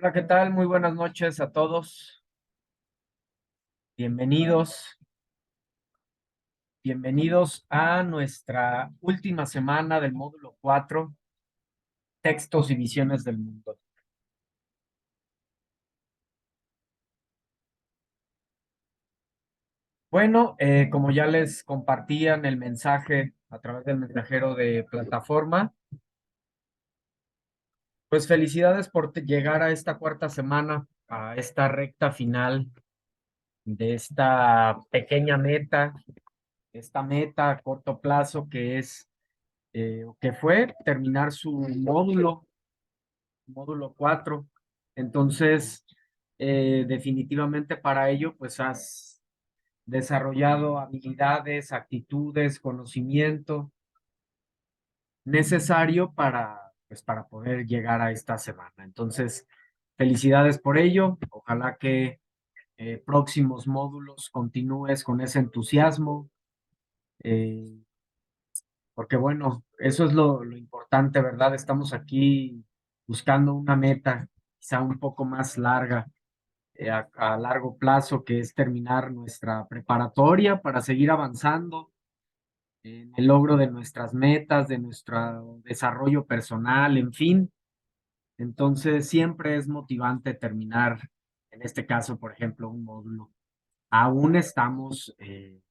Hola, ¿qué tal? Muy buenas noches a todos. Bienvenidos, bienvenidos a nuestra última semana del módulo 4, Textos y Visiones del Mundo. Bueno, como ya les compartían el mensaje a través del mensajero de plataforma, pues felicidades por llegar a esta cuarta semana, a esta recta final de esta meta a corto plazo que fue terminar su módulo 4. Entonces, definitivamente para ello, pues has desarrollado habilidades, actitudes, conocimiento necesario para poder llegar a esta semana. Entonces, felicidades por ello. Ojalá que próximos módulos continúes con ese entusiasmo, eh, porque bueno, eso es lo importante, ¿verdad? Estamos aquí buscando una meta quizá un poco más larga, a largo plazo, que es terminar nuestra preparatoria para seguir avanzando en el logro de nuestras metas, de nuestro desarrollo personal, en fin. Entonces, siempre es motivante terminar, en este caso, por ejemplo, un módulo. Aún estamos en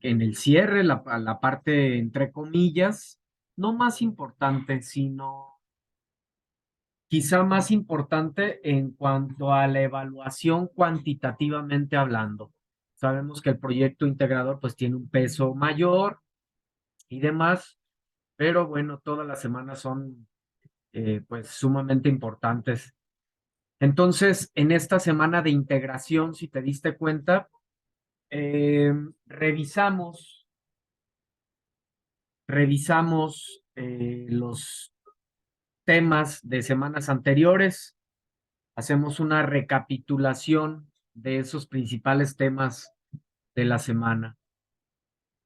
el cierre, la parte, entre comillas, no más importante, sino quizá más importante en cuanto a la evaluación cuantitativamente hablando. Sabemos que el proyecto integrador pues tiene un peso mayor y demás, pero bueno, todas las semanas son pues sumamente importantes. Entonces, en esta semana de integración, si te diste cuenta, eh, revisamos, revisamos los temas de semanas anteriores. Hacemos una recapitulación de esos principales temas de la semana,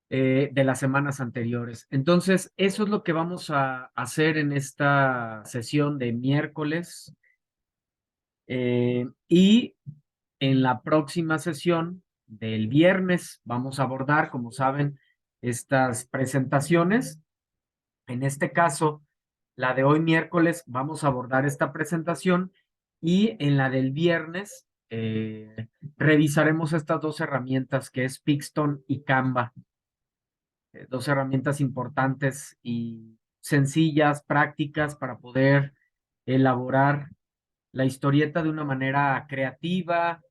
de las semanas anteriores. Entonces, eso es lo que vamos a hacer en esta sesión de miércoles, y en la próxima sesión del viernes vamos a abordar, como saben, estas presentaciones. En este caso, la de hoy miércoles vamos a abordar esta presentación, y en la del viernes revisaremos estas dos herramientas que es Pixton y Canva, dos herramientas importantes y sencillas, prácticas para poder elaborar la historieta de una manera creativa,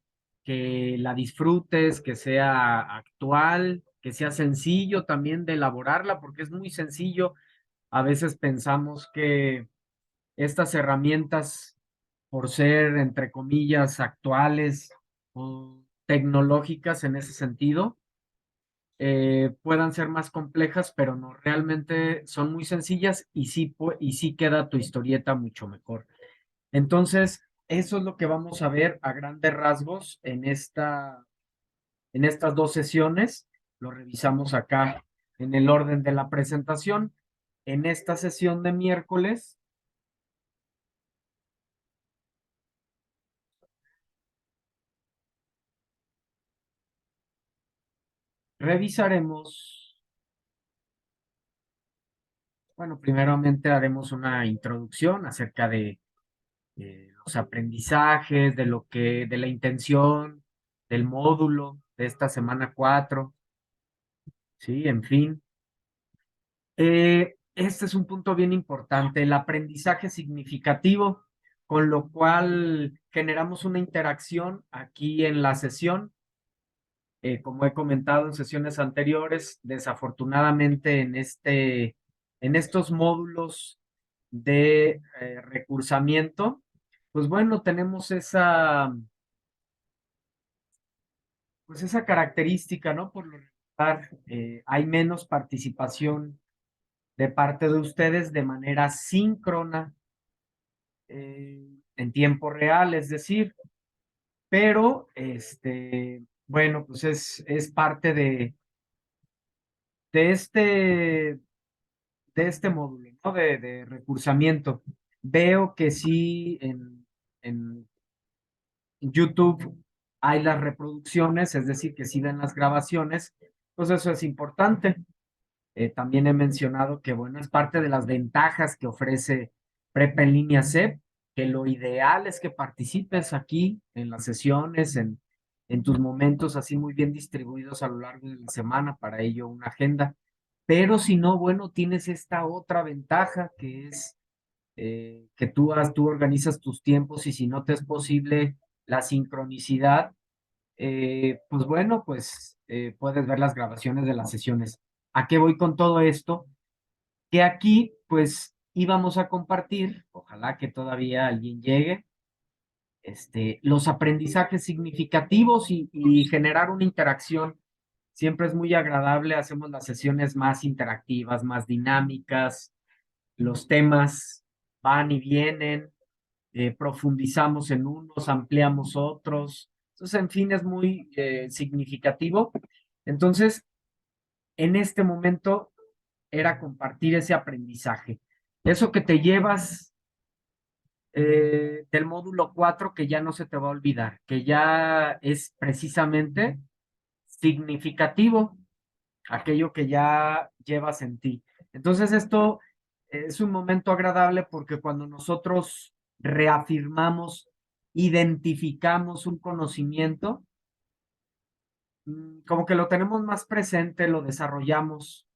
que la disfrutes, que sea actual, que sea sencillo también de elaborarla, porque es muy sencillo. A veces pensamos que estas herramientas, por ser, entre comillas, actuales o tecnológicas en ese sentido, puedan ser más complejas, pero no, realmente son muy sencillas y y sí queda tu historieta mucho mejor. Entonces, eso es lo que vamos a ver a grandes rasgos en estas dos sesiones. Lo revisamos acá en el orden de la presentación. En esta sesión de miércoles, revisaremos, bueno, primeramente haremos una introducción acerca de los aprendizajes, de la intención del módulo de esta semana 4, sí, en fin. Este es un punto bien importante, el aprendizaje significativo, con lo cual generamos una interacción aquí en la sesión. Como he comentado en sesiones anteriores, desafortunadamente en estos módulos de recursamiento, pues bueno, tenemos pues esa característica, ¿no? Por lo regular, hay menos participación de parte de ustedes de manera síncrona, en tiempo real, es decir, pero bueno, pues es parte de de este módulo, ¿no? De recursamiento. Veo que sí, en YouTube hay las reproducciones, es decir, que si ven las grabaciones, pues eso es importante. También he mencionado que, bueno, es parte de las ventajas que ofrece Prepa en línea CEP, que lo ideal es que participes aquí en las sesiones, en tus momentos así muy bien distribuidos a lo largo de la semana, para ello una agenda. Pero si no, bueno, tienes esta otra ventaja que es que tú organizas tus tiempos y si no te es posible la sincronicidad, pues bueno, pues puedes ver las grabaciones de las sesiones. ¿A qué voy con todo esto? Que aquí, pues, íbamos a compartir, ojalá que todavía alguien llegue, los aprendizajes significativos y generar una interacción. Siempre es muy agradable, hacemos las sesiones más interactivas, más dinámicas, los temas van y vienen, profundizamos en unos, ampliamos otros. Entonces, en fin, es muy significativo. Entonces, en este momento era compartir ese aprendizaje. Eso que te llevas del módulo 4 que ya no se te va a olvidar, que ya es precisamente significativo, aquello que ya llevas en ti. Entonces, esto es un momento agradable porque cuando nosotros reafirmamos, identificamos un conocimiento, como que lo tenemos más presente, lo desarrollamos,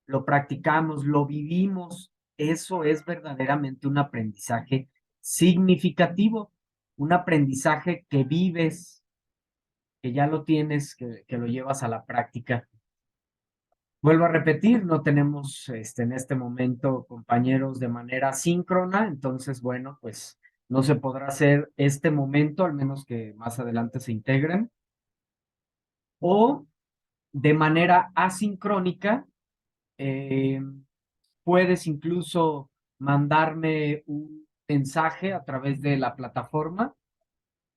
lo practicamos, lo vivimos. Eso es verdaderamente un aprendizaje significativo, un aprendizaje que vives, que ya lo tienes, que lo llevas a la práctica. Vuelvo a repetir, no tenemos en este momento compañeros de manera síncrona, entonces, bueno, pues no se podrá hacer este momento, al menos que más adelante se integren, o de manera asincrónica, eh, puedes incluso mandarme un mensaje a través de la plataforma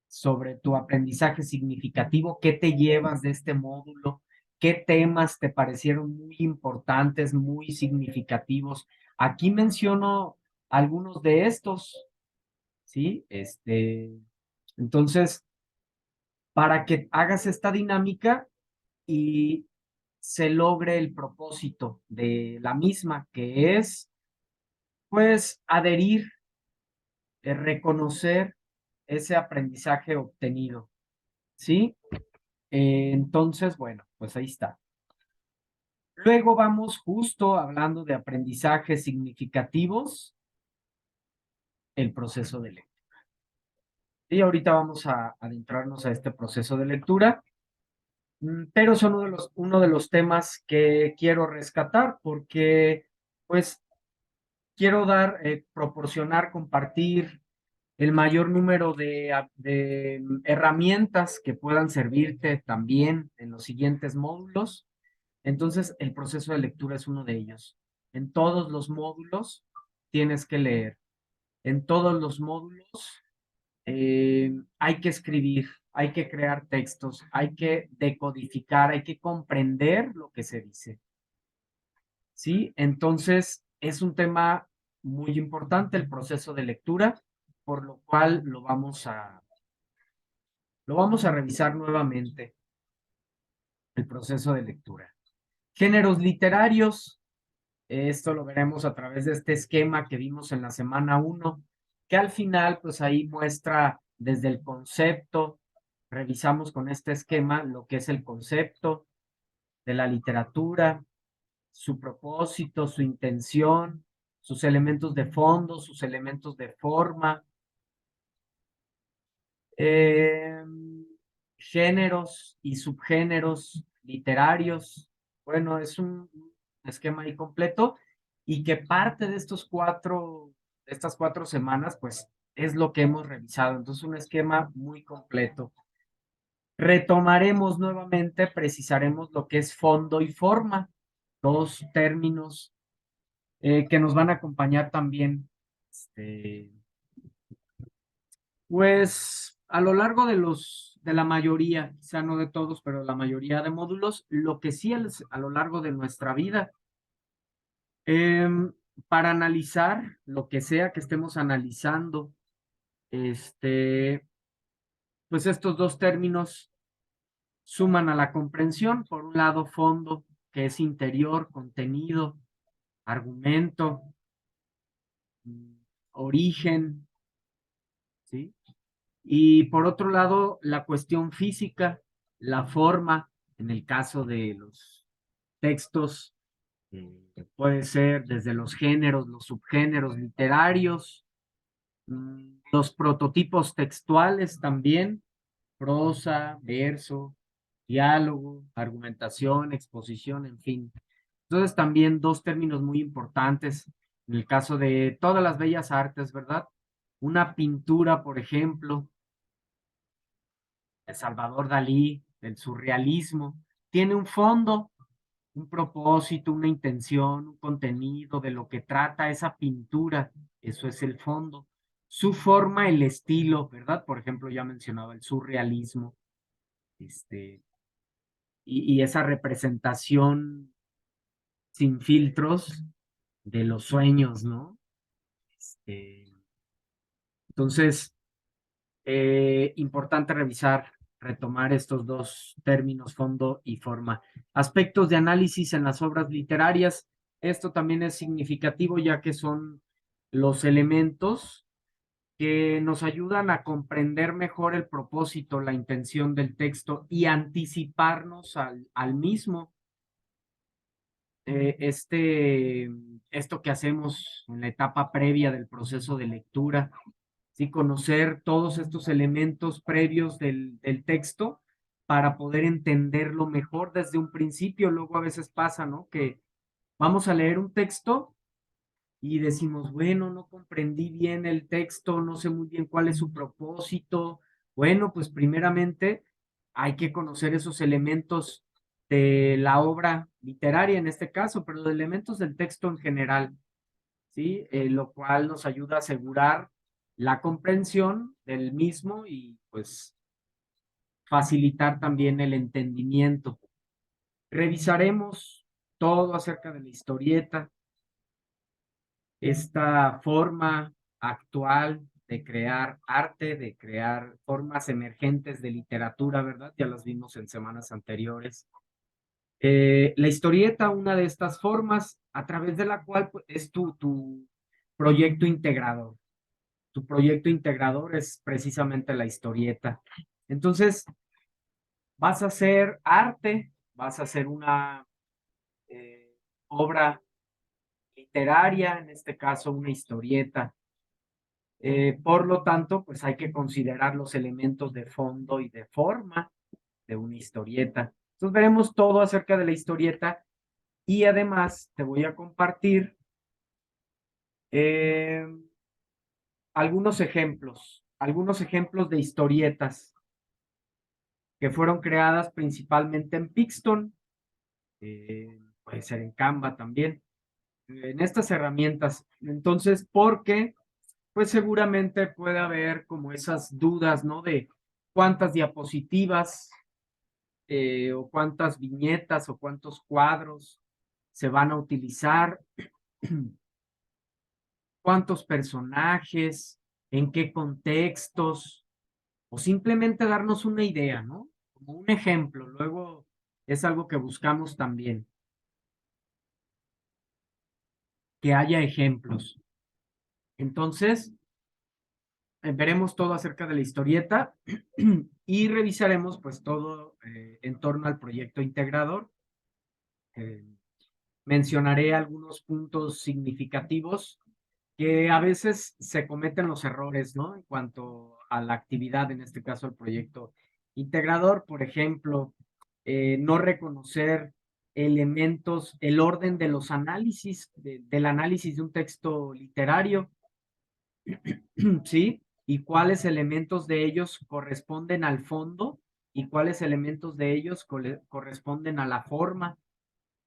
sobre tu aprendizaje significativo, qué te llevas de este módulo, qué temas te parecieron muy importantes, muy significativos. Aquí menciono algunos de estos, ¿sí? Entonces, para que hagas esta dinámica y se logre el propósito de la misma, que es, pues, adherir, reconocer ese aprendizaje obtenido, ¿sí? Entonces, bueno, pues ahí está. Luego vamos justo hablando de aprendizajes significativos, el proceso de lectura. Y ahorita vamos a adentrarnos a este proceso de lectura, pero son uno de los temas que quiero rescatar porque, pues, quiero proporcionar, compartir el mayor número de herramientas que puedan servirte también en los siguientes módulos. Entonces, el proceso de lectura es uno de ellos. En todos los módulos tienes que leer. En todos los módulos hay que escribir, hay que crear textos, hay que decodificar, hay que comprender lo que se dice. ¿Sí? Entonces, es un tema muy importante el proceso de lectura, por lo cual lo vamos a revisar nuevamente, el proceso de lectura. Géneros literarios. Esto lo veremos a través de este esquema que vimos en la semana 1, que al final, pues ahí muestra desde el concepto, revisamos con este esquema lo que es el concepto de la literatura, su propósito, su intención, sus elementos de fondo, sus elementos de forma, eh, géneros y subgéneros literarios. Bueno, es un esquema ahí completo y que parte de de estas 4 semanas, pues es lo que hemos revisado. Entonces, un esquema muy completo. Retomaremos nuevamente, precisaremos lo que es fondo y forma, dos términos que nos van a acompañar también, pues a lo largo de la mayoría, quizá no de todos, pero la mayoría de módulos, lo que sí a lo largo de nuestra vida, para analizar lo que sea que estemos analizando, Pues estos dos términos suman a la comprensión, por un lado, fondo, que es interior, contenido, argumento, origen, ¿sí? Y por otro lado, la cuestión física, la forma, en el caso de los textos, puede ser desde los géneros, los subgéneros literarios, los prototipos textuales también, prosa, verso, diálogo, argumentación, exposición, en fin. Entonces también dos términos muy importantes en el caso de todas las bellas artes, ¿verdad? Una pintura, por ejemplo, de Salvador Dalí, del surrealismo, tiene un fondo, un propósito, una intención, un contenido de lo que trata esa pintura, eso es el fondo. Su forma, el estilo, ¿verdad? Por ejemplo, ya mencionaba el surrealismo, este, y esa representación sin filtros de los sueños, ¿no? Este, entonces, importante revisar, retomar estos dos términos, fondo y forma. Aspectos de análisis en las obras literarias. Esto también es significativo ya que son los elementos que nos ayudan a comprender mejor el propósito, la intención del texto y anticiparnos al mismo. Esto que hacemos en la etapa previa del proceso de lectura, ¿sí? Conocer todos estos elementos previos del texto para poder entenderlo mejor desde un principio. Luego a veces pasa, ¿no? Que vamos a leer un texto y decimos, bueno, no comprendí bien el texto, no sé muy bien cuál es su propósito. Bueno, pues primeramente hay que conocer esos elementos de la obra literaria en este caso, pero de elementos del texto en general, ¿sí? Lo cual nos ayuda a asegurar la comprensión del mismo y pues facilitar también el entendimiento. Revisaremos todo acerca de la historieta, esta forma actual de crear arte, de crear formas emergentes de literatura, ¿verdad? Ya las vimos en semanas anteriores. La historieta, una de estas formas a través de la cual pues, es tu proyecto integrador. Tu proyecto integrador es precisamente la historieta. Entonces, vas a hacer arte, vas a hacer una obra literaria, en este caso una historieta. Por lo tanto, pues hay que considerar los elementos de fondo y de forma de una historieta. Entonces veremos todo acerca de la historieta y además te voy a compartir eh, algunos ejemplos de historietas que fueron creadas principalmente en Pixton, puede ser en Canva también, en estas herramientas. Entonces, porque pues seguramente puede haber como esas dudas, ¿no? De cuántas diapositivas o cuántas viñetas o cuántos cuadros se van a utilizar, cuántos personajes, en qué contextos, o simplemente darnos una idea, ¿no? Como un ejemplo. Luego es algo que buscamos también, que haya ejemplos. Entonces, veremos todo acerca de la historieta y revisaremos pues todo en torno al proyecto integrador. Eh, Mencionaré algunos puntos significativos que a veces se cometen los errores, ¿no? En cuanto a la actividad, en este caso el proyecto integrador, por ejemplo, no reconocer elementos, el orden de los análisis, del análisis de un texto literario, ¿sí? Y cuáles elementos de ellos corresponden al fondo y cuáles elementos de ellos corresponden a la forma.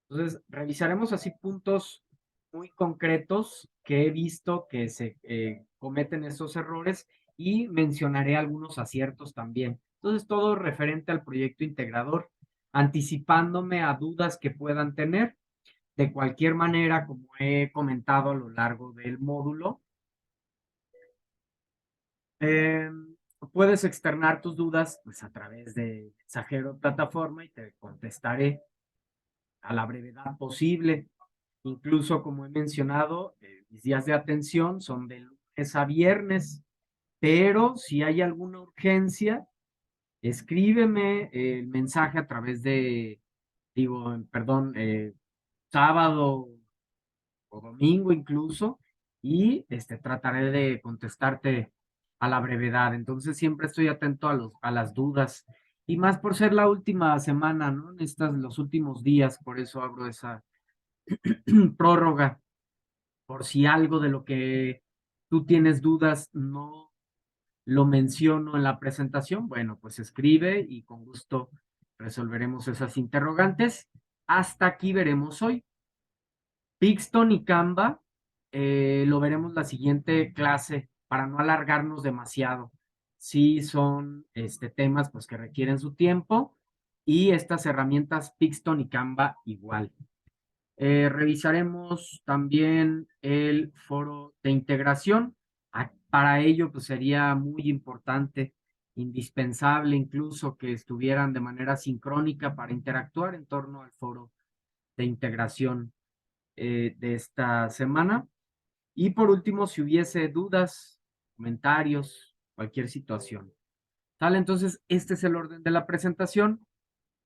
Entonces, revisaremos así puntos muy concretos que he visto que se cometen estos errores y mencionaré algunos aciertos también. Entonces, todo referente al proyecto integrador, anticipándome a dudas que puedan tener. De cualquier manera, como he comentado a lo largo del módulo, Eh, Puedes externar tus dudas pues, a través de mensajero plataforma y te contestaré a la brevedad posible. Incluso, como he mencionado, mis días de atención son de lunes a viernes, pero si hay alguna urgencia, escríbeme el mensaje a través de, digo, perdón, sábado o domingo incluso, y trataré de contestarte a la brevedad. Entonces siempre estoy atento a las dudas, y más por ser la última semana, ¿no? Los últimos días, por eso abro esa prórroga, por si algo de lo que tú tienes dudas no lo menciono en la presentación, bueno, pues escribe y con gusto resolveremos esas interrogantes. Hasta aquí veremos hoy. Pixton y Canva lo veremos la siguiente clase para no alargarnos demasiado. Sí son temas pues que requieren su tiempo, y estas herramientas Pixton y Canva igual. Revisaremos también el foro de integración. Para ello, pues sería muy importante, indispensable incluso, que estuvieran de manera sincrónica para interactuar en torno al foro de integración de esta semana. Y por último, si hubiese dudas, comentarios, cualquier situación. ¿Sale? Entonces, este es el orden de la presentación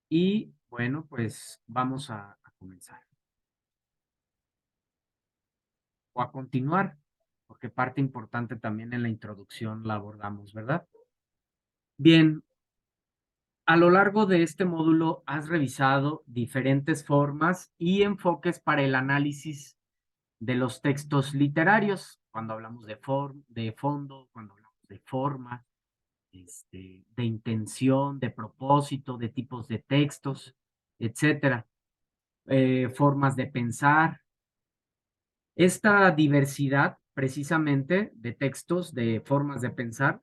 y bueno, pues vamos a comenzar o a continuar, porque parte importante también en la introducción la abordamos, ¿verdad? Bien, a lo largo de este módulo has revisado diferentes formas y enfoques para el análisis de los textos literarios, cuando hablamos de fondo, cuando hablamos de forma, de intención, de propósito, de tipos de textos, etcétera, formas de pensar. Esta diversidad, precisamente, de textos, de formas de pensar,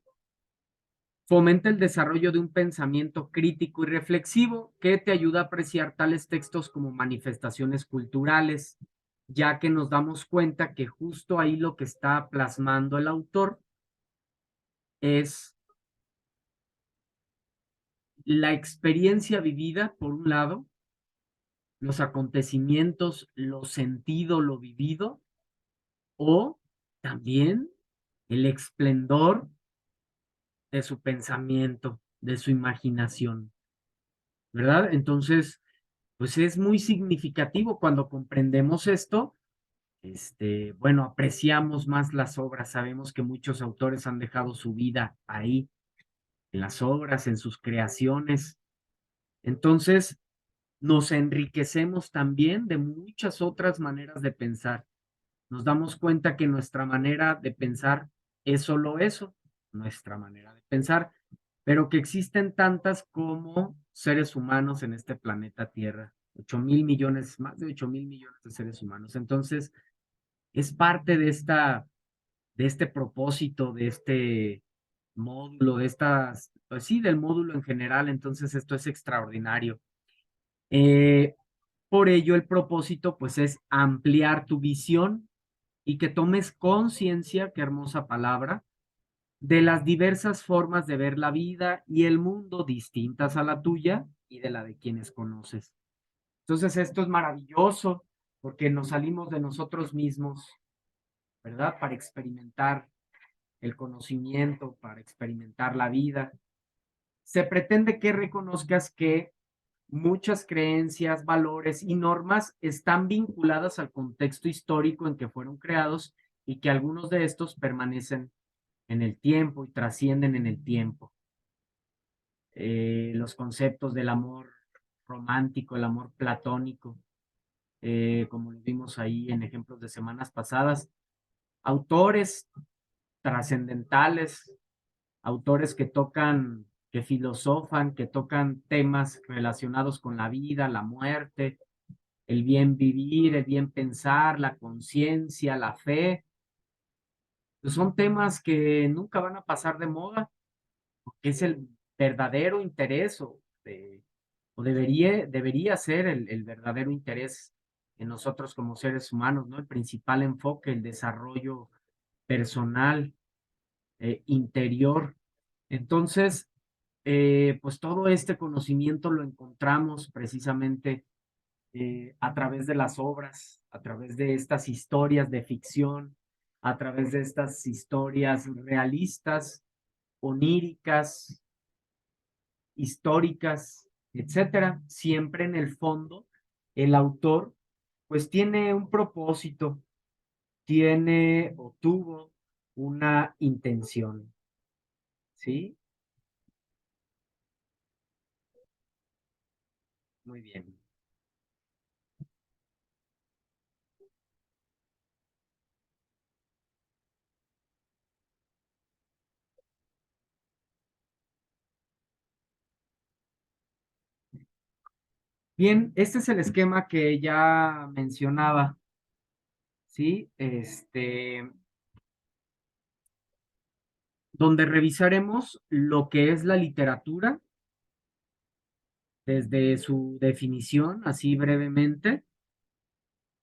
fomenta el desarrollo de un pensamiento crítico y reflexivo que te ayuda a apreciar tales textos como manifestaciones culturales, ya que nos damos cuenta que justo ahí lo que está plasmando el autor es la experiencia vivida, por un lado, los acontecimientos, lo sentido, lo vivido, o también el esplendor de su pensamiento, de su imaginación, ¿verdad? Entonces, pues es muy significativo cuando comprendemos esto. Bueno, apreciamos más las obras, sabemos que muchos autores han dejado su vida ahí, en las obras, en sus creaciones. Entonces, nos enriquecemos también de muchas otras maneras de pensar. Nos damos cuenta que nuestra manera de pensar es solo eso, nuestra manera de pensar, pero que existen tantas como seres humanos en este planeta Tierra. 8.000 millones, más de 8.000 millones de seres humanos. Entonces, es parte de este propósito, de este módulo, pues sí, del módulo en general. Entonces, esto es extraordinario. Eh, por ello, el propósito, pues, es ampliar tu visión y que tomes conciencia, qué hermosa palabra, de las diversas formas de ver la vida y el mundo distintas a la tuya y de la de quienes conoces. Entonces, esto es maravilloso porque nos salimos de nosotros mismos, ¿verdad? Para experimentar el conocimiento, para experimentar la vida. Se pretende que reconozcas que muchas creencias, valores y normas están vinculadas al contexto histórico en que fueron creados, y que algunos de estos permanecen en el tiempo y trascienden en el tiempo. Los conceptos del amor romántico, el amor platónico, como lo vimos ahí en ejemplos de semanas pasadas, autores trascendentales, autores que tocan, que filosofan, que tocan temas relacionados con la vida, la muerte, el bien vivir, el bien pensar, la conciencia, la fe. Pues son temas que nunca van a pasar de moda, porque es el verdadero interés, o debería ser el verdadero interés en nosotros como seres humanos, ¿no? El principal enfoque, el desarrollo personal, interior. Entonces, pues todo este conocimiento lo encontramos precisamente a través de las obras, a través de estas historias de ficción, a través de estas historias realistas, oníricas, históricas, etcétera. Siempre en el fondo, el autor pues tiene un propósito, tiene o tuvo una intención, ¿sí? Muy bien. Bien, este es el esquema que ya mencionaba, ¿sí? Donde revisaremos lo que es la literatura desde su definición, así brevemente,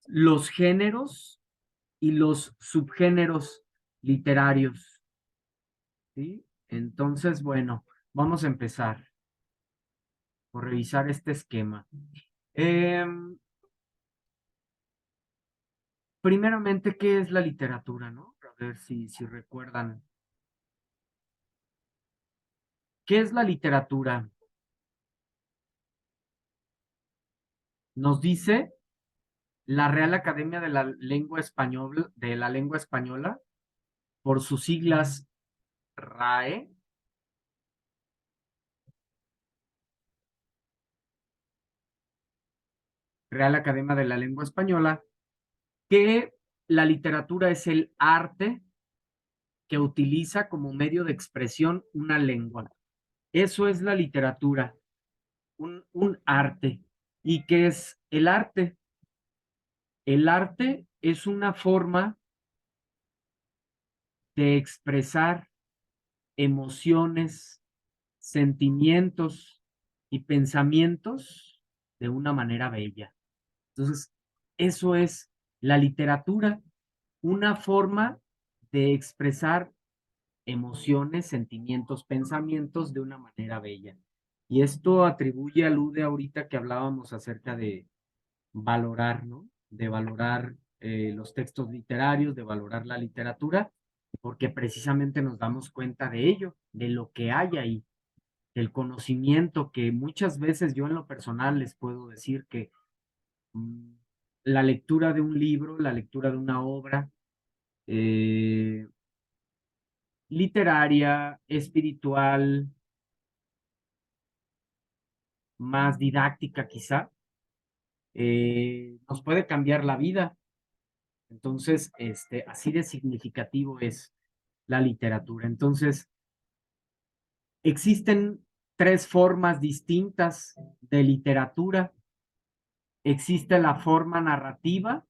los géneros y los subgéneros literarios, ¿sí? Entonces, bueno, vamos a empezar por revisar este esquema. Primeramente, ¿qué es la literatura, no? A ver si recuerdan. ¿Qué es la literatura? Nos dice la Real Academia de la Lengua Española, por sus siglas RAE, Real Academia de la Lengua Española, que la literatura es el arte que utiliza como medio de expresión una lengua. Eso es la literatura, un arte. ¿Y qué es el arte? El arte es una forma de expresar emociones, sentimientos y pensamientos de una manera bella. Entonces, eso es la literatura, una forma de expresar emociones, sentimientos, pensamientos de una manera bella. Y esto alude ahorita que hablábamos acerca de valorar, ¿no? De valorar los textos literarios, de valorar la literatura, porque precisamente nos damos cuenta de ello, de lo que hay ahí, del conocimiento que muchas veces yo en lo personal les puedo decir que mm, la lectura de un libro, la lectura de una obra eh, literaria, espiritual, más didáctica quizá, nos puede cambiar la vida. Entonces, así de significativo es la literatura. Entonces, existen tres formas distintas de literatura. Existe la forma narrativa,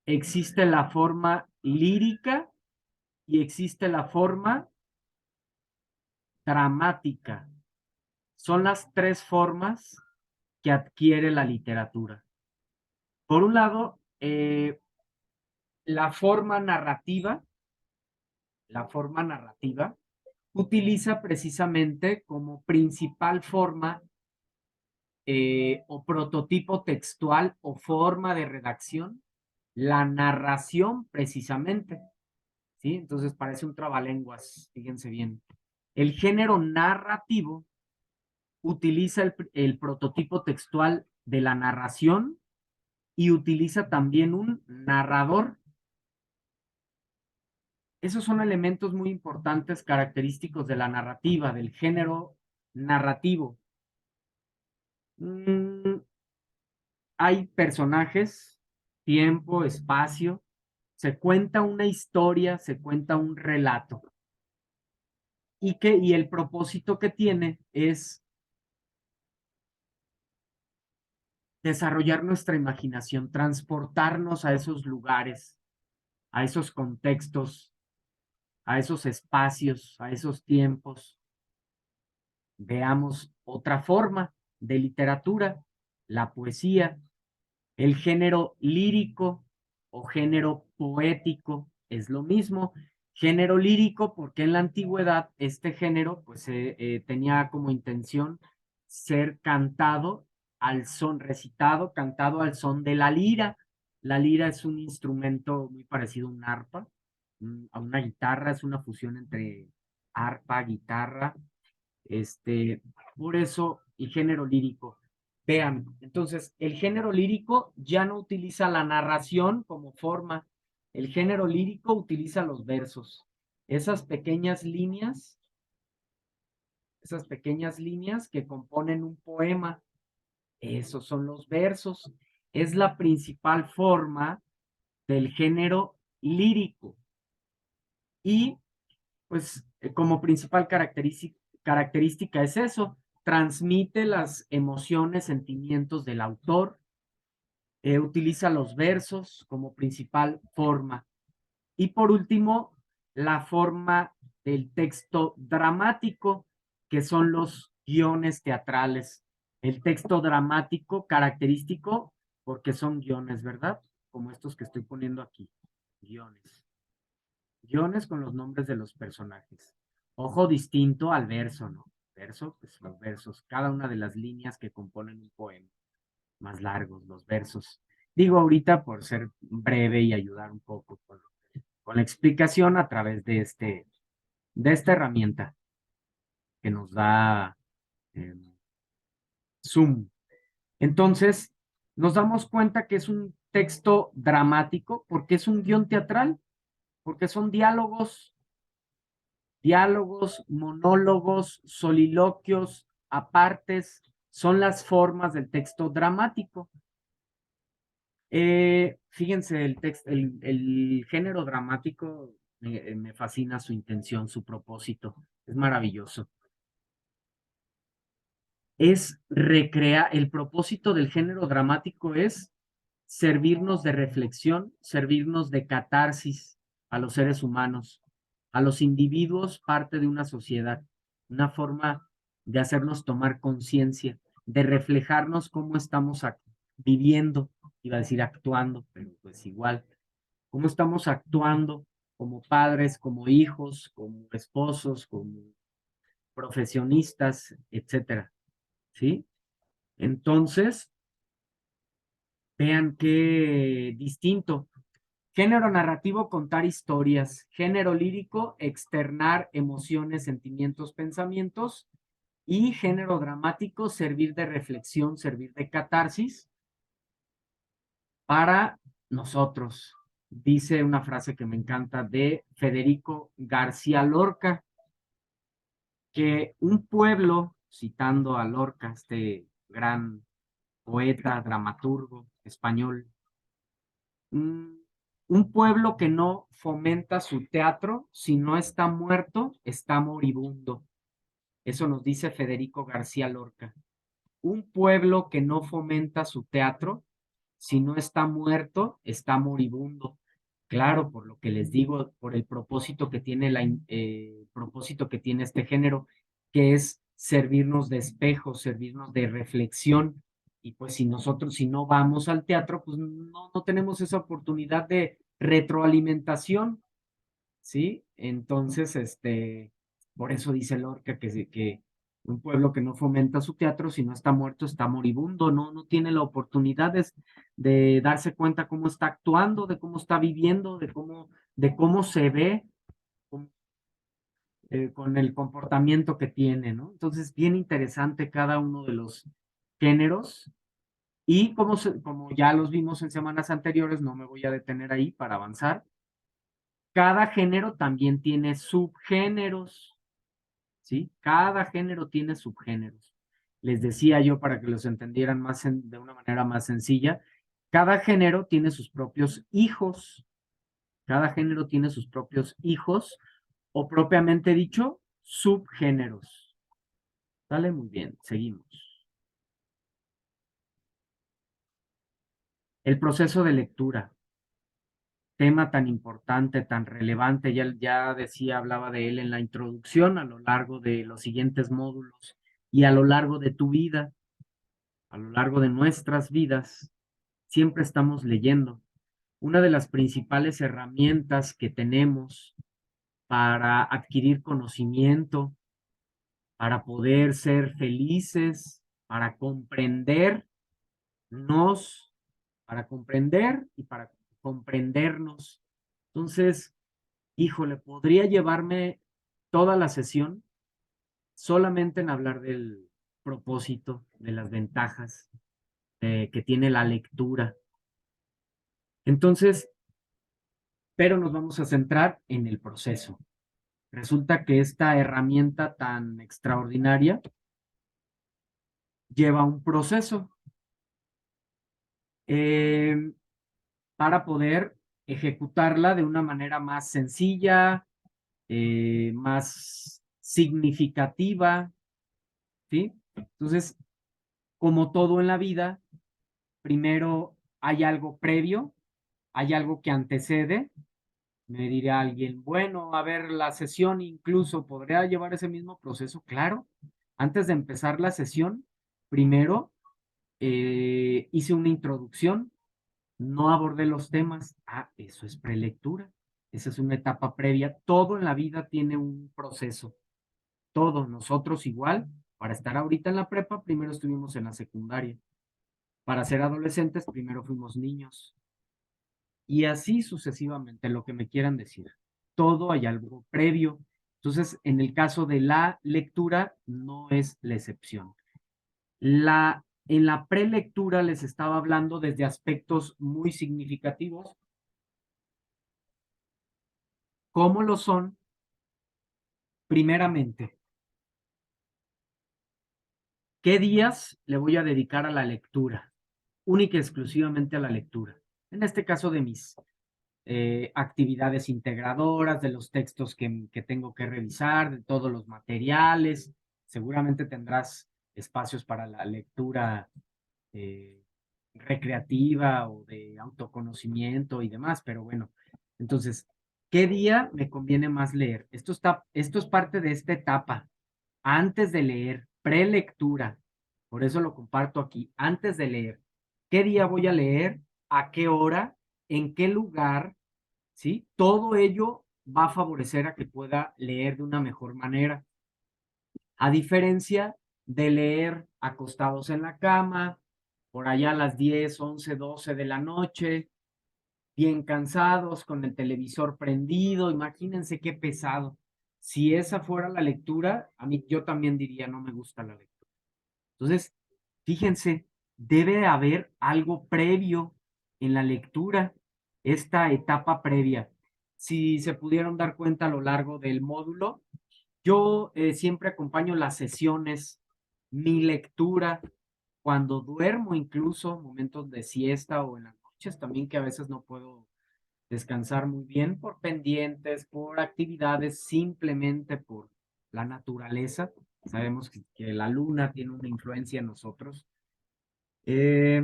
existe la forma lírica y existe la forma dramática. Son las tres formas que adquiere la literatura. Por un lado, la forma narrativa, la forma narrativa utiliza precisamente como principal forma o prototipo textual o forma de redacción la narración precisamente, ¿sí? Entonces parece un trabalenguas, fíjense bien. El género narrativo utiliza el prototipo textual de la narración y utiliza también un narrador. Esos son elementos muy importantes característicos de la narrativa, del género narrativo. Mm, hay personajes, tiempo, espacio, se cuenta una historia, se cuenta un relato. Y el propósito que tiene es desarrollar nuestra imaginación, transportarnos a esos lugares, a esos contextos, a esos espacios, a esos tiempos. Veamos otra forma de literatura, la poesía, el género lírico o género poético es lo mismo. Género lírico, porque en la antigüedad este género pues tenía como intención ser cantado al son, recitado, cantado al son de la lira. La lira es un instrumento muy parecido a un arpa, a una guitarra, es una fusión entre arpa, guitarra, este, por eso, y género lírico. Vean, entonces, el género lírico ya no utiliza la narración como forma, el género lírico utiliza los versos. Esas pequeñas líneas, esas pequeñas líneas que componen un poema, esos son los versos. Es la principal forma del género lírico. Y pues como principal característica es eso, transmite las emociones, sentimientos del autor, utiliza los versos como principal forma. Y por último, la forma del texto dramático, que son los guiones teatrales. El texto dramático característico porque son guiones, ¿verdad? Como estos que estoy poniendo aquí, guiones. Guiones con los nombres de los personajes. Ojo distinto al verso, ¿no? Verso, pues los versos, cada una de las líneas que componen un poema, más largos, los versos. Digo ahorita por ser breve y ayudar un poco con la explicación a través de esta herramienta que nos da eh, Zoom. Entonces, nos damos cuenta que es un texto dramático porque es un guión teatral, porque son diálogos, monólogos, soliloquios, apartes, son las formas del texto dramático. Fíjense, el género dramático me fascina su intención, su propósito, es maravilloso. Es recrear, el propósito del género dramático es servirnos de reflexión, servirnos de catarsis a los seres humanos, a los individuos, parte de una sociedad, una forma de hacernos tomar conciencia, de reflejarnos cómo estamos viviendo, iba a decir actuando, pero pues igual, cómo estamos actuando como padres, como hijos, como esposos, como profesionistas, etcétera, ¿sí? Entonces, vean qué distinto. Género narrativo, contar historias. Género lírico, externar emociones, sentimientos, pensamientos. Y género dramático, servir de reflexión, servir de catarsis para nosotros. Dice una frase que me encanta de Federico García Lorca, que un pueblo, citando a Lorca, este gran poeta, dramaturgo español, un pueblo que no fomenta su teatro, si no está muerto, está moribundo. Eso nos dice Federico García Lorca. Un pueblo que no fomenta su teatro, si no está muerto, está moribundo. Claro, por lo que les digo, por el propósito que tiene propósito que tiene este género, que es servirnos de espejo, servirnos de reflexión. Y pues si nosotros, si no vamos al teatro, pues no tenemos esa oportunidad de retroalimentación, ¿sí? Entonces, por eso dice Lorca que un pueblo que no fomenta su teatro, si no está muerto, está moribundo, no tiene la oportunidad de darse cuenta cómo está actuando, de cómo está viviendo, de cómo se ve con el comportamiento que tiene, ¿no? Entonces, bien interesante cada uno de los géneros y como ya los vimos en semanas anteriores, no me voy a detener ahí para avanzar. Cada género también tiene subgéneros, ¿sí? Cada género tiene subgéneros. Les decía yo para que los entendieran de una manera más sencilla, cada género tiene sus propios hijos, cada género tiene sus propios hijos o propiamente dicho, subgéneros. ¿Sale? Muy bien, seguimos. El proceso de lectura, tema tan importante, tan relevante, ya decía, hablaba de él en la introducción, a lo largo de los siguientes módulos y a lo largo de tu vida, a lo largo de nuestras vidas, siempre estamos leyendo. Una de las principales herramientas que tenemos para adquirir conocimiento, para poder ser felices, para comprendernos, para comprender y para comprendernos. Entonces, híjole, podría llevarme toda la sesión solamente en hablar del propósito, de las ventajas que tiene la lectura. Entonces, pero nos vamos a centrar en el proceso. Resulta que esta herramienta tan extraordinaria lleva un proceso eh, para poder ejecutarla de una manera más sencilla, más significativa, ¿sí? Entonces, como todo en la vida, primero hay algo previo, hay algo que antecede. Me diría alguien, bueno, a ver, la sesión incluso podría llevar ese mismo proceso. Claro, antes de empezar la sesión, primero hice una introducción, no abordé los temas. Ah, eso es prelectura. Esa es una etapa previa. Todo en la vida tiene un proceso. Todos nosotros igual. Para estar ahorita en la prepa, primero estuvimos en la secundaria. Para ser adolescentes, primero fuimos niños. Y así sucesivamente, lo que me quieran decir. Todo hay algo previo. Entonces, en el caso de la lectura, no es la excepción. En la prelectura les estaba hablando desde aspectos muy significativos, como lo son, primeramente, ¿qué días le voy a dedicar a la lectura? Única y exclusivamente a la lectura. En este caso de mis actividades integradoras, de los textos que tengo que revisar, de todos los materiales. Seguramente tendrás espacios para la lectura eh, recreativa o de autoconocimiento y demás, pero bueno, entonces, ¿qué día me conviene más leer? Esto es parte de esta etapa, antes de leer, prelectura, por eso lo comparto aquí, antes de leer, ¿qué día voy a leer? ¿A qué hora? ¿En qué lugar? ¿Sí? Todo ello va a favorecer a que pueda leer de una mejor manera. A diferencia de leer acostados en la cama, por allá a las 10, 11, 12 de la noche, bien cansados, con el televisor prendido, imagínense qué pesado. Si esa fuera la lectura, a mí yo también diría no me gusta la lectura. Entonces, fíjense, debe haber algo previo en la lectura, esta etapa previa. Si se pudieron dar cuenta a lo largo del módulo, yo siempre acompaño las sesiones, mi lectura, cuando duermo incluso, momentos de siesta o en las noches también que a veces no puedo descansar muy bien por pendientes, por actividades, simplemente por la naturaleza. Sabemos que la luna tiene una influencia en nosotros. Eh,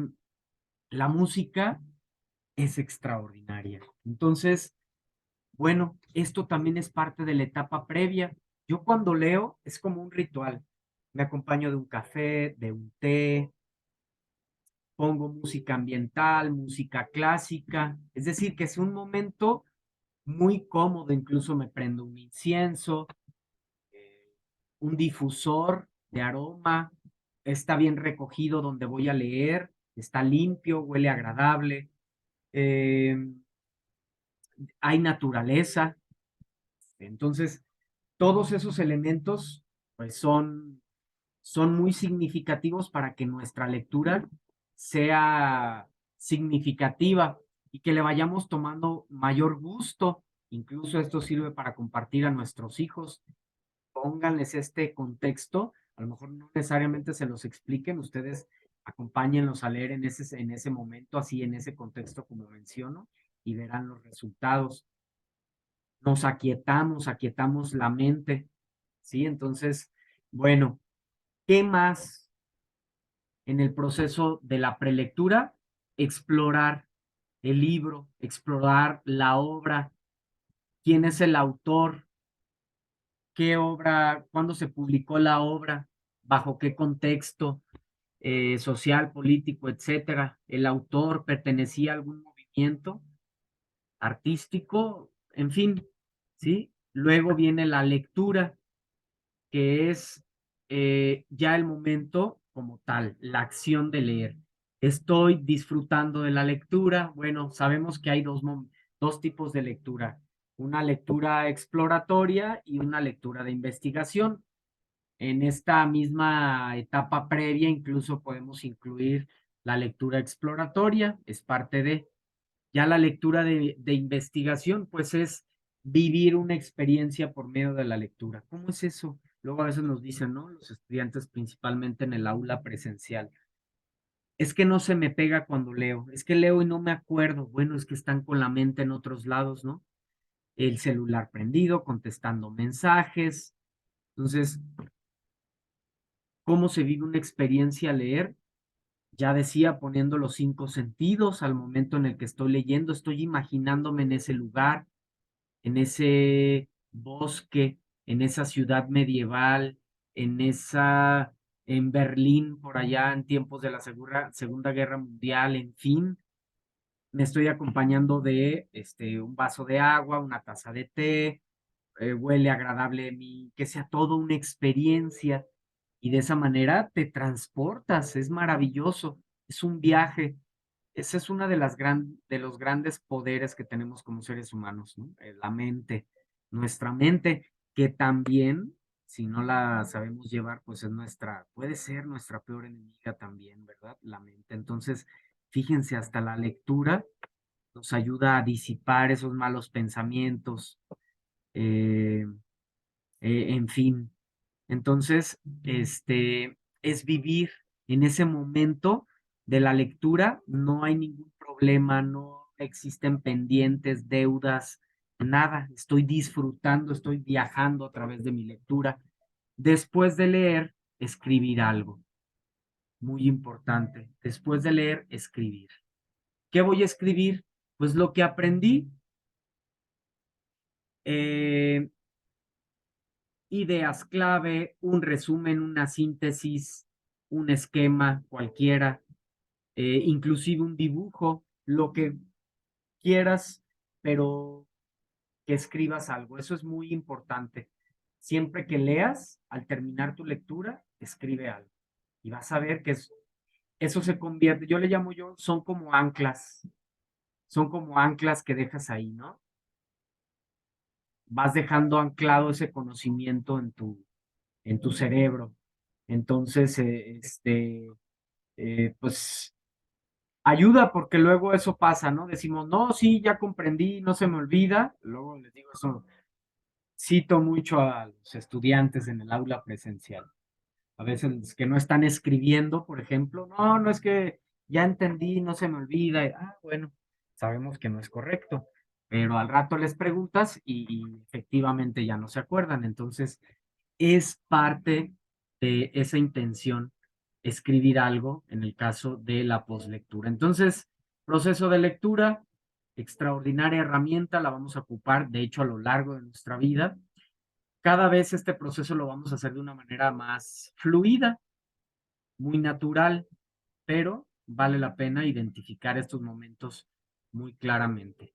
la música es extraordinaria. Entonces, bueno, esto también es parte de la etapa previa. Yo cuando leo es como un ritual. Me acompaño de un café, de un té, pongo música ambiental, música clásica. Es decir, que es un momento muy cómodo, incluso me prendo un incienso, eh, un difusor de aroma, está bien recogido donde voy a leer, está limpio, huele agradable, eh, hay naturaleza. Entonces, todos esos elementos pues son muy significativos para que nuestra lectura sea significativa y que le vayamos tomando mayor gusto. Incluso esto sirve para compartir a nuestros hijos. Pónganles este contexto, a lo mejor no necesariamente se los expliquen, ustedes acompáñenlos a leer en ese momento, así en ese contexto como menciono, y verán los resultados. Nos aquietamos la mente, ¿sí? Entonces, bueno, ¿qué más en el proceso de la prelectura? Explorar el libro, explorar la obra, quién es el autor, qué obra, cuándo se publicó la obra, bajo qué contexto social, político, etcétera. El autor pertenecía a algún movimiento artístico, en fin, ¿sí? Luego viene la lectura, que es ya el momento como tal, la acción de leer. Estoy disfrutando de la lectura. Bueno, sabemos que hay dos tipos de lectura, una lectura exploratoria y una lectura de investigación. En esta misma etapa previa incluso podemos incluir la lectura exploratoria, es parte de. Ya la lectura de investigación, pues es vivir una experiencia por medio de la lectura. ¿Cómo es eso? Luego a veces nos dicen, ¿no? Los estudiantes, principalmente en el aula presencial. Es que no se me pega cuando leo, es que leo y no me acuerdo. Bueno, es que están con la mente en otros lados, ¿no? El celular prendido, contestando mensajes. Entonces, ¿cómo se vive una experiencia al leer? Ya decía, poniendo los cinco sentidos al momento en el que estoy leyendo, estoy imaginándome en ese lugar, en ese bosque, en esa ciudad medieval, en Berlín, por allá en tiempos de la Segunda Guerra Mundial, en fin, me estoy acompañando de un vaso de agua, una taza de té, huele agradable que sea todo una experiencia y de esa manera te transportas, es maravilloso, es un viaje. Ese es uno de los grandes poderes que tenemos como seres humanos, ¿no? La mente, nuestra mente, que también, si no la sabemos llevar, pues puede ser nuestra peor enemiga también, ¿verdad? La mente. Entonces, fíjense, hasta la lectura nos ayuda a disipar esos malos pensamientos, eh, en fin. Entonces, es vivir en ese momento de la lectura, no hay ningún problema, no existen pendientes, deudas, nada, estoy disfrutando, estoy viajando a través de mi lectura. Después de leer, escribir algo, muy importante. Después de leer, escribir. ¿Qué voy a escribir? Pues lo que aprendí, eh, ideas clave, un resumen, una síntesis, un esquema cualquiera, inclusive un dibujo, lo que quieras, pero que escribas algo. Eso es muy importante. Siempre que leas, al terminar tu lectura, escribe algo. Y vas a ver que eso se convierte, son como anclas que dejas ahí, ¿no? Vas dejando anclado ese conocimiento en tu cerebro. Entonces, pues ayuda porque luego eso pasa, ¿no? Decimos, no, sí, ya comprendí, no se me olvida. Luego les digo eso, cito mucho a los estudiantes en el aula presencial. A veces que no están escribiendo, por ejemplo, no, no es que ya entendí, no se me olvida. Bueno, sabemos que no es correcto, pero al rato les preguntas y efectivamente ya no se acuerdan. Entonces, es parte de esa intención escribir algo en el caso de la poslectura. Entonces, proceso de lectura, extraordinaria herramienta, la vamos a ocupar, de hecho, a lo largo de nuestra vida. Cada vez este proceso lo vamos a hacer de una manera más fluida, muy natural, pero vale la pena identificar estos momentos muy claramente.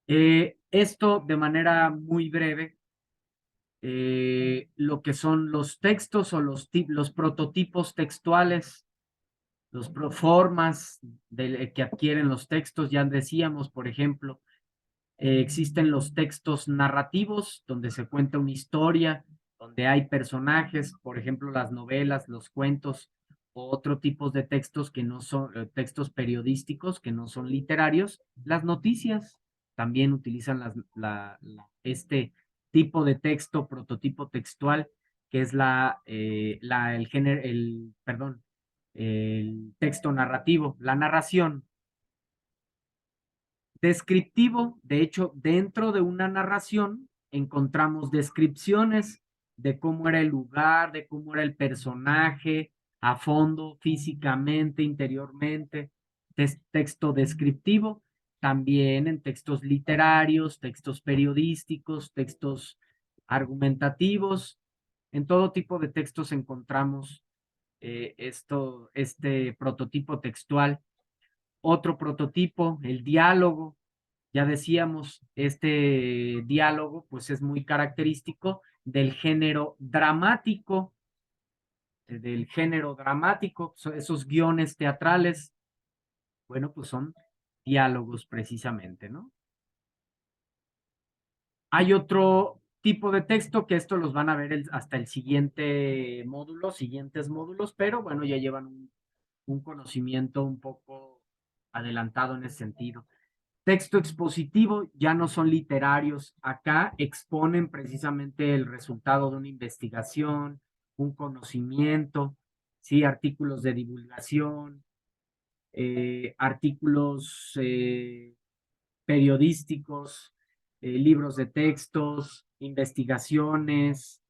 Esto de manera muy breve, lo que son los textos o los prototipos textuales, los formas que adquieren los textos, ya decíamos, por ejemplo, existen los textos narrativos, donde se cuenta una historia, donde hay personajes, por ejemplo, las novelas, los cuentos, o otro tipo de textos que no son textos periodísticos, que no son literarios. Las noticias también utilizan este tipo de texto, prototipo textual, que es el género, perdón, el texto narrativo, la narración. Descriptivo, de hecho, dentro de una narración encontramos descripciones de cómo era el lugar, de cómo era el personaje, a fondo, físicamente, interiormente, texto descriptivo, también en textos literarios, textos periodísticos, textos argumentativos, en todo tipo de textos encontramos este prototipo textual. Otro prototipo, el diálogo. Ya decíamos, este diálogo pues es muy característico del género dramático, esos guiones teatrales, bueno, pues son diálogos precisamente, ¿no? Hay otro tipo de texto que esto los van a ver hasta el siguiente módulo, siguientes módulos, pero bueno, ya llevan un conocimiento un poco adelantado en ese sentido. Texto expositivo, ya no son literarios. Acá exponen precisamente el resultado de una investigación, un conocimiento, ¿sí? Artículos de divulgación, artículos periodísticos, libros de textos, investigaciones,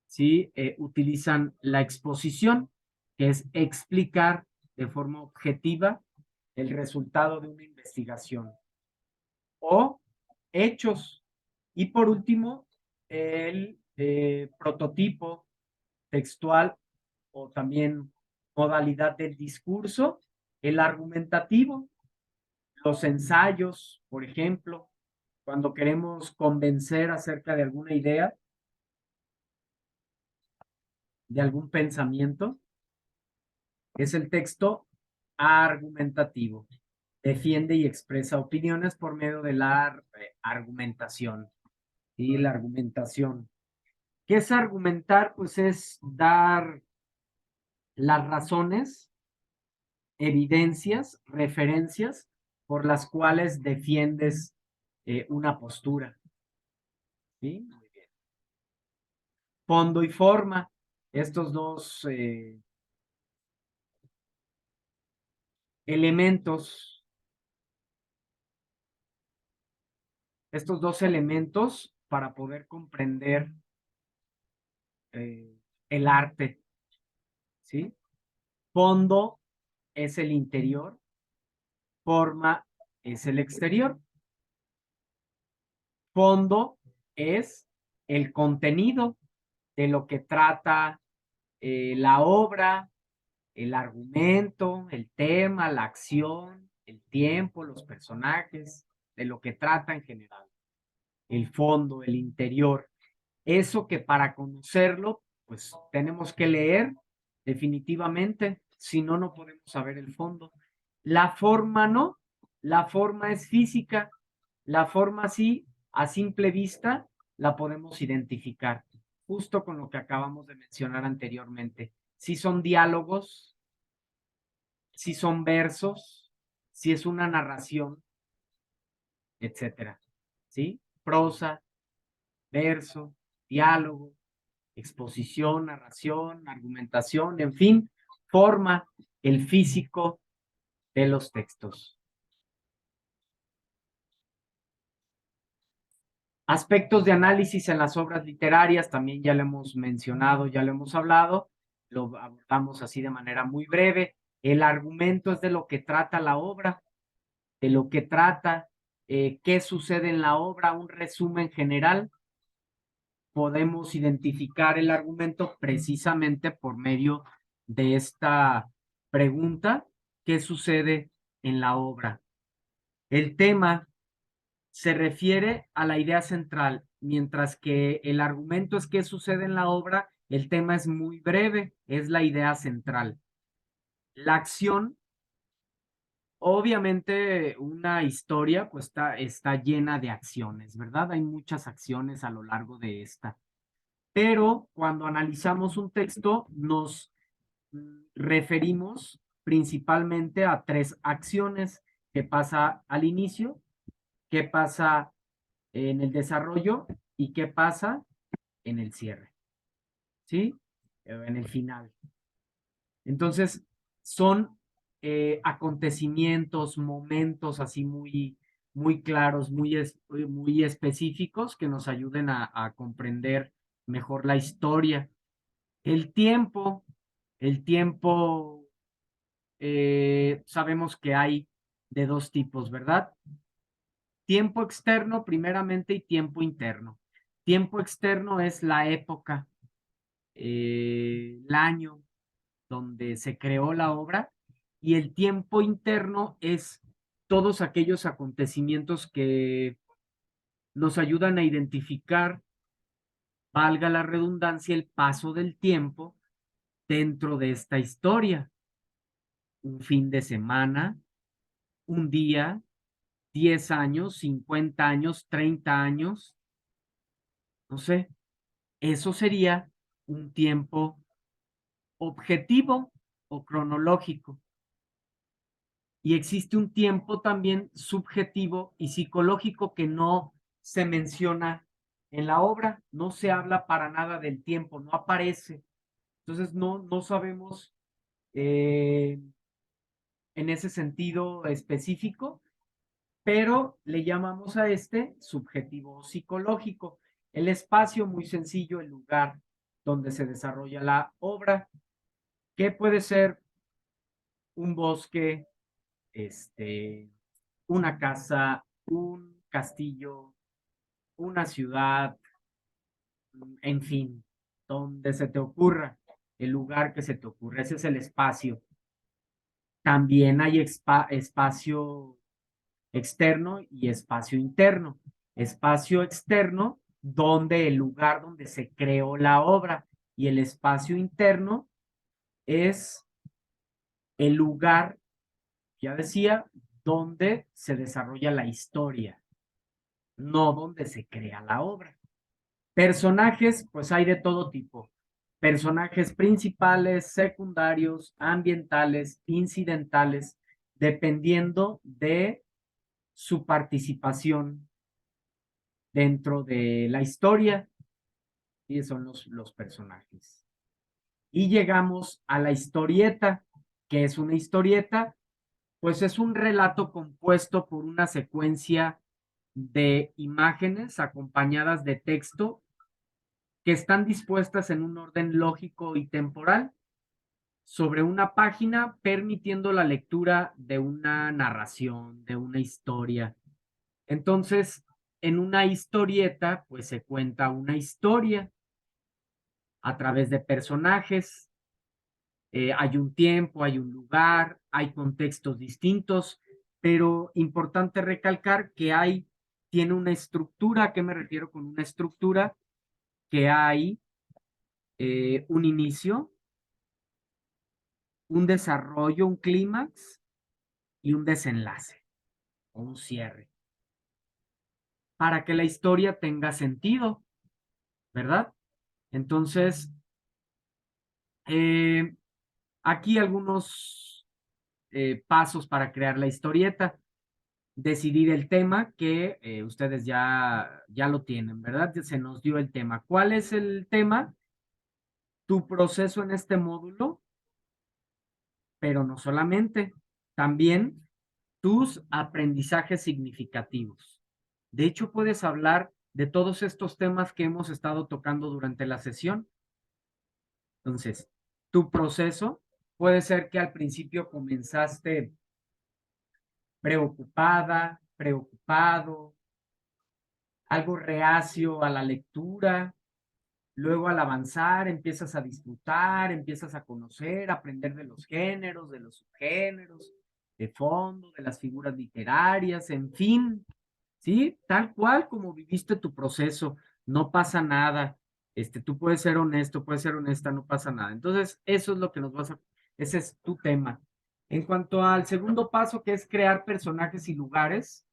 ¿sí? Utilizan la exposición, que es explicar de forma objetiva el resultado de una investigación o hechos. Y por último, el prototipo textual o también modalidad del discurso, el argumentativo, los ensayos, por ejemplo, cuando queremos convencer acerca de alguna idea, de algún pensamiento, es el texto argumentativo. Defiende y expresa opiniones por medio de la argumentación. Y la argumentación. ¿Qué es argumentar? Pues es dar las razones, evidencias, referencias por las cuales defiendes una postura. ¿Sí? Muy bien. Fondo y forma. Estos dos elementos, para poder comprender el arte, ¿sí? Fondo es el interior, forma es el exterior. Fondo es el contenido de lo que trata la obra, el argumento, el tema, la acción, el tiempo, los personajes, de lo que trata en general. El fondo, el interior. Eso que para conocerlo, pues tenemos que leer definitivamente, si no, no podemos saber el fondo. La forma no, la forma es física, la forma sí, a simple vista, la podemos identificar, justo con lo que acabamos de mencionar anteriormente. Si son diálogos, si son versos, si es una narración, etcétera. ¿Sí? Prosa, verso, diálogo, exposición, narración, argumentación, en fin, forma el físico de los textos. Aspectos de análisis en las obras literarias, también ya lo hemos mencionado, ya lo hemos hablado, lo abordamos así de manera muy breve. El argumento es de lo que trata la obra, de lo que trata, qué sucede en la obra, un resumen general. Podemos identificar el argumento precisamente por medio de esta pregunta, ¿qué sucede en la obra? El tema se refiere a la idea central, mientras que el argumento es qué sucede en la obra, el tema es muy breve, es la idea central. La acción, obviamente una historia pues está llena de acciones, ¿verdad? Hay muchas acciones a lo largo de esta. Pero cuando analizamos un texto nos referimos principalmente a tres acciones: que pasa al inicio, qué pasa en el desarrollo y qué pasa en el cierre, ¿sí? En el final. Entonces, son acontecimientos, momentos así muy claros, muy específicos que nos ayuden a comprender mejor la historia. El tiempo, el tiempo, sabemos que hay de dos tipos, ¿verdad? Tiempo externo primeramente y tiempo interno. Tiempo externo es la época, el año donde se creó la obra, y el tiempo interno es todos aquellos acontecimientos que nos ayudan a identificar, valga la redundancia, el paso del tiempo dentro de esta historia. Un fin de semana, un día, 10 años, 50 años, 30 años, no sé, eso sería un tiempo objetivo o cronológico. Y existe un tiempo también subjetivo y psicológico que no se menciona en la obra, no se habla para nada del tiempo, no aparece. Entonces no sabemos en ese sentido específico, pero le llamamos a este subjetivo psicológico. El espacio, muy sencillo, el lugar donde se desarrolla la obra, que puede ser un bosque, una casa, un castillo, una ciudad, en fin, donde se te ocurra, el lugar que se te ocurra, ese es el espacio. También hay espacio externo y espacio interno. Espacio externo, donde el lugar donde se creó la obra, y el espacio interno es el lugar, ya decía, donde se desarrolla la historia, no donde se crea la obra. Personajes, pues hay de todo tipo. Personajes principales, secundarios, ambientales, incidentales, dependiendo de su participación dentro de la historia, y son los personajes. Y llegamos a la historieta. ¿Qué es una historieta? Pues es un relato compuesto por una secuencia de imágenes acompañadas de texto que están dispuestas en un orden lógico y temporal sobre una página, permitiendo la lectura de una narración, de una historia. Entonces, en una historieta, pues se cuenta una historia a través de personajes. Hay un tiempo, hay un lugar, hay contextos distintos, pero importante recalcar que tiene una estructura. ¿A qué me refiero con una estructura? Que hay un inicio, un desarrollo, un clímax y un desenlace o un cierre, para que la historia tenga sentido, ¿verdad? Entonces, eh, aquí algunos pasos para crear la historieta. Decidir el tema que ustedes ya lo tienen, ¿verdad? Se nos dio el tema. ¿Cuál es el tema? Tu proceso en este módulo, pero no solamente, también tus aprendizajes significativos. De hecho, puedes hablar de todos estos temas que hemos estado tocando durante la sesión. Entonces, tu proceso puede ser que al principio comenzaste preocupada, preocupado, algo reacio a la lectura. Luego al avanzar empiezas a disfrutar, empiezas a conocer, a aprender de los géneros, de los subgéneros, de fondo, de las figuras literarias, en fin, ¿sí? Tal cual como viviste tu proceso, no pasa nada. Tú puedes ser honesto, puedes ser honesta, no pasa nada. Entonces, eso es lo que ese es tu tema. En cuanto al segundo paso, que es crear personajes y lugares,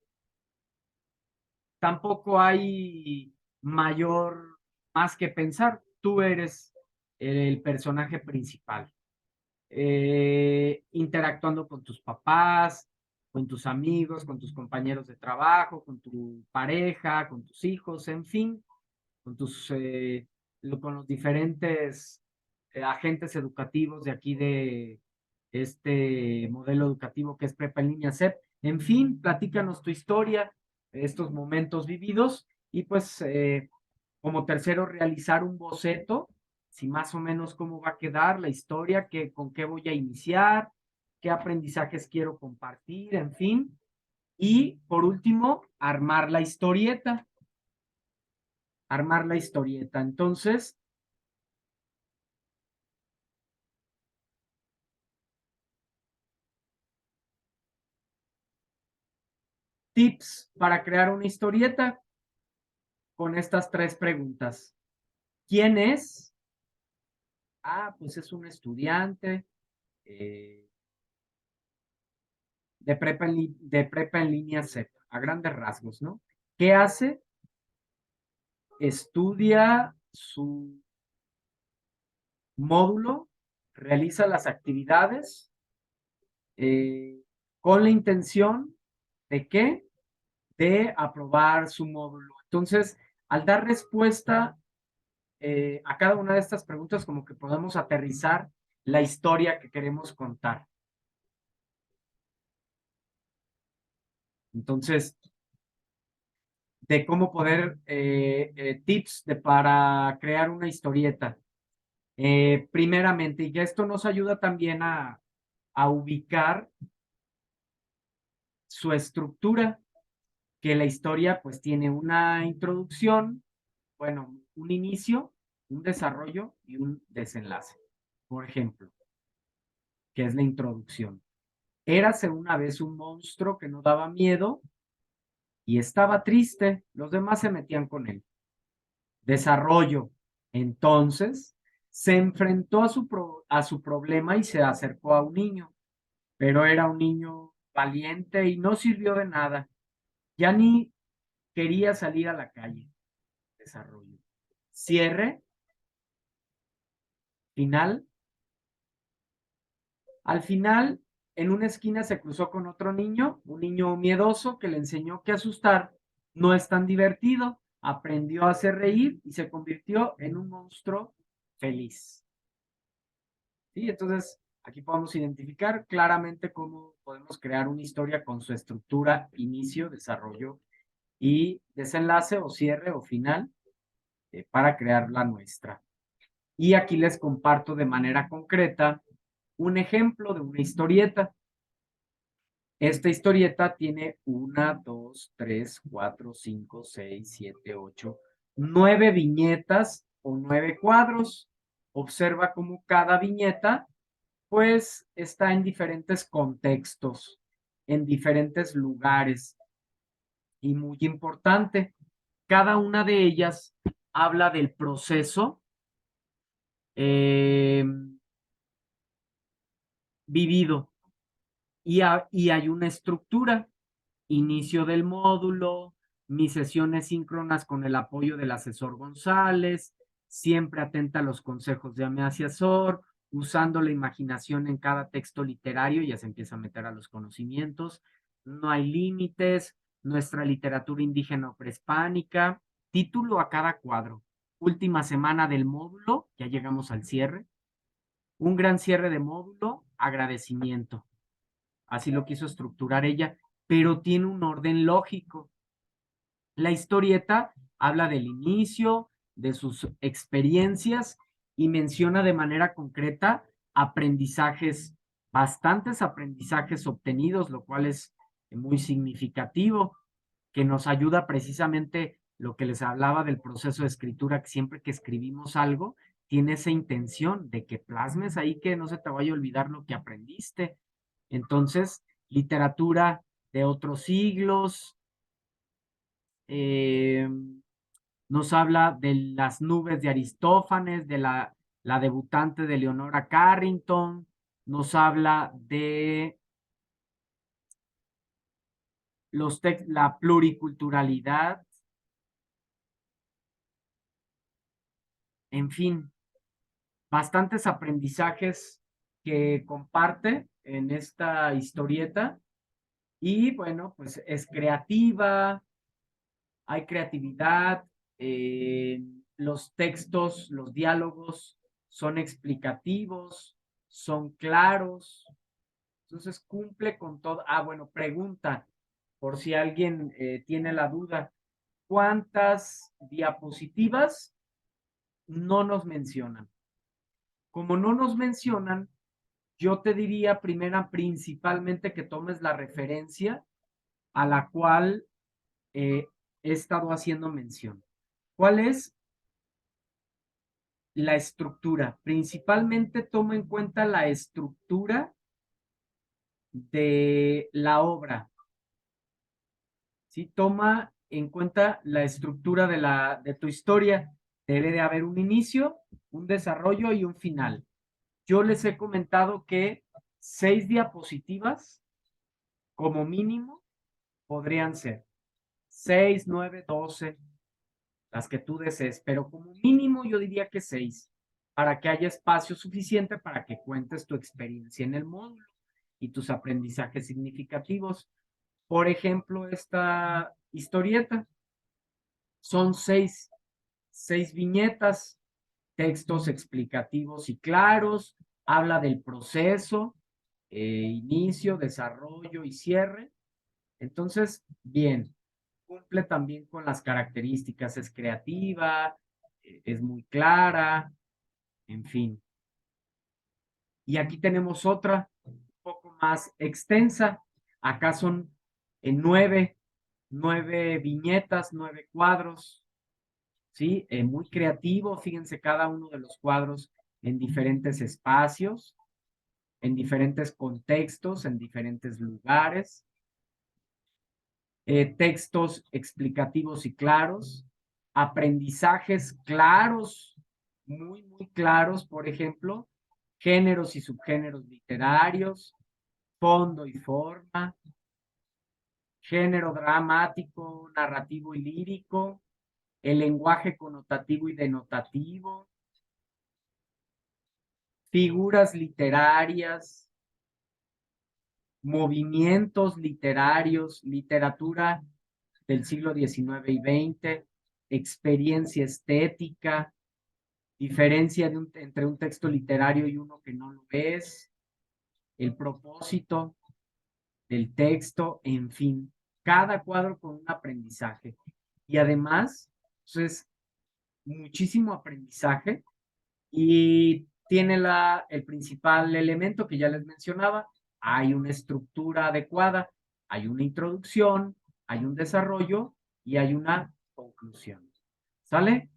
tampoco hay mayor más que pensar. Tú eres el personaje principal, interactuando con tus papás, con tus amigos, con tus compañeros de trabajo, con tu pareja, con tus hijos, en fin, con con los diferentes agentes educativos de aquí de este modelo educativo que es Prepa en Línea CEP. En fin, platícanos tu historia, estos momentos vividos, y pues como tercero, realizar un boceto, si más o menos cómo va a quedar la historia, con qué voy a iniciar, qué aprendizajes quiero compartir, en fin. Y por último, armar la historieta. Armar la historieta. Entonces, Tips para crear una historieta con estas 3 preguntas. ¿Quién es? Ah, pues es un estudiante de prepa en línea Z, a grandes rasgos, ¿no? ¿Qué hace? Estudia su módulo, realiza las actividades con la intención de ¿qué? De aprobar su módulo. Entonces, al dar respuesta a cada una de estas preguntas, como que podemos aterrizar la historia que queremos contar. Entonces, de cómo poder, tips para crear una historieta. Primeramente, y esto nos ayuda también a ubicar su estructura, que la historia pues tiene una introducción, bueno, un inicio, un desarrollo y un desenlace. Por ejemplo, que es la introducción. Érase una vez un monstruo que no daba miedo y estaba triste, los demás se metían con él. Desarrollo. Entonces, se enfrentó a su problema y se acercó a un niño, pero era un niño valiente y no sirvió de nada. Ya ni quería salir a la calle. Desarrollo. Cierre. Final. Al final, en una esquina se cruzó con otro niño, un niño miedoso que le enseñó que asustar no es tan divertido. Aprendió a hacer reír y se convirtió en un monstruo feliz. ¿Sí? Entonces, aquí podemos identificar claramente cómo podemos crear una historia con su estructura, inicio, desarrollo y desenlace o cierre o final para crear la nuestra. Y aquí les comparto de manera concreta un ejemplo de una historieta. Esta historieta tiene 1, 2, 3, 4, 5, 6, 7, 8, 9 viñetas o 9 cuadros. Observa cómo cada viñeta pues está en diferentes contextos, en diferentes lugares. Y muy importante, cada una de ellas habla del proceso eh, vivido y hay una estructura, inicio del módulo, mis sesiones síncronas con el apoyo del asesor González, siempre atenta a los consejos de mi asesor, usando la imaginación en cada texto literario, ya se empieza a meter a los conocimientos, no hay límites, nuestra literatura indígena o prehispánica, título a cada cuadro, última semana del módulo, ya llegamos al cierre, un gran cierre de módulo, agradecimiento. Así lo quiso estructurar ella, pero tiene un orden lógico. La historieta habla del inicio, de sus experiencias y menciona de manera concreta aprendizajes, bastantes aprendizajes obtenidos, lo cual es muy significativo, que nos ayuda precisamente lo que les hablaba del proceso de escritura, que siempre que escribimos algo, tiene esa intención de que plasmes ahí, que no se te vaya a olvidar lo que aprendiste. Entonces, literatura de otros siglos, eh, nos habla de las nubes de Aristófanes, de la debutante de Leonora Carrington, nos habla de la pluriculturalidad, en fin, bastantes aprendizajes que comparte en esta historieta y bueno, pues es creativa, hay creatividad, eh, los textos, los diálogos son explicativos, son claros, entonces cumple con todo. Ah, bueno, pregunta, por si alguien tiene la duda, ¿cuántas diapositivas no nos mencionan? Como no nos mencionan, yo te diría primera, principalmente que tomes la referencia a la cual he estado haciendo mención. ¿Cuál es la estructura? Principalmente tomo en cuenta la estructura de la obra. ¿sí? Toma en cuenta la estructura de tu historia. Debe de haber un inicio, un desarrollo y un final. Yo les he comentado que 6 diapositivas, como mínimo, podrían ser 6, 9, 12, las que tú desees, pero como mínimo yo diría que 6, para que haya espacio suficiente para que cuentes tu experiencia en el módulo y tus aprendizajes significativos. Por ejemplo, esta historieta son seis viñetas, textos explicativos y claros, habla del proceso, inicio, desarrollo y cierre. Entonces, bien, cumple también con las características, es creativa, es muy clara, en fin. Y aquí tenemos otra, un poco más extensa. Acá son nueve viñetas, 9 cuadros, ¿sí? Muy creativo, fíjense cada uno de los cuadros en diferentes espacios, en diferentes contextos, en diferentes lugares, textos explicativos y claros, aprendizajes claros, muy claros, por ejemplo, géneros y subgéneros literarios, fondo y forma, género dramático, narrativo y lírico, el lenguaje connotativo y denotativo, figuras literarias, movimientos literarios, literatura del siglo XIX y XX, experiencia estética, diferencia entre un texto literario y uno que no lo es, el propósito del texto, en fin, cada cuadro con un aprendizaje. Y además, pues, muchísimo aprendizaje y tiene el principal elemento que ya les mencionaba, hay una estructura adecuada, hay una introducción, hay un desarrollo y hay una conclusión. ¿Sale?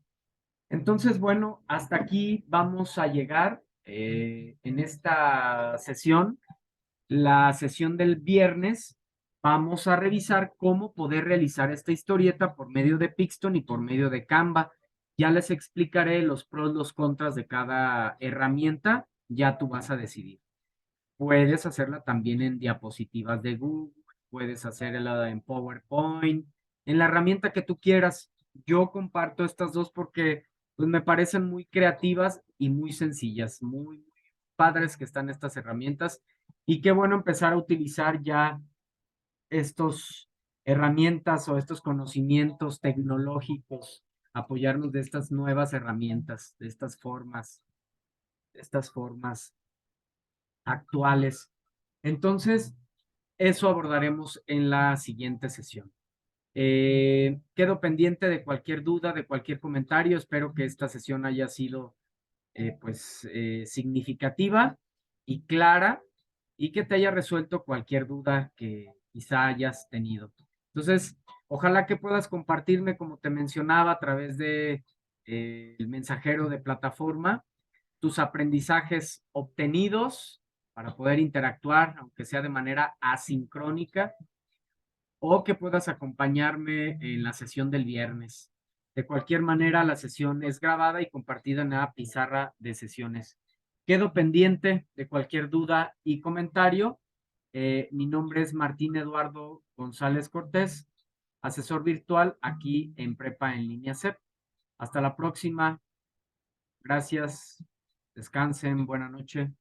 Entonces, bueno, hasta aquí vamos a llegar en esta sesión. La sesión del viernes vamos a revisar cómo poder realizar esta historieta por medio de Pixton y por medio de Canva. Ya les explicaré los pros, los contras de cada herramienta. Ya tú vas a decidir. Puedes hacerla también en diapositivas de Google, puedes hacerla en PowerPoint, en la herramienta que tú quieras. Yo comparto estas dos porque pues, me parecen muy creativas y muy sencillas, muy padres que están estas herramientas. Y qué bueno empezar a utilizar ya estos herramientas o estos conocimientos tecnológicos, apoyarnos de estas nuevas herramientas, de estas formas actuales. Entonces, eso abordaremos en la siguiente sesión. Quedo pendiente de cualquier duda, de cualquier comentario. Espero que esta sesión haya sido significativa y clara y que te haya resuelto cualquier duda que quizá hayas tenido. Entonces, ojalá que puedas compartirme, como te mencionaba, a través de el mensajero de plataforma, tus aprendizajes obtenidos para poder interactuar, aunque sea de manera asincrónica, o que puedas acompañarme en la sesión del viernes. De cualquier manera, la sesión es grabada y compartida en la pizarra de sesiones. Quedo pendiente de cualquier duda y comentario. Mi nombre es Martín Eduardo González Cortés, asesor virtual aquí en Prepa en línea CEP. Hasta la próxima. Gracias. Descansen. Buena noche.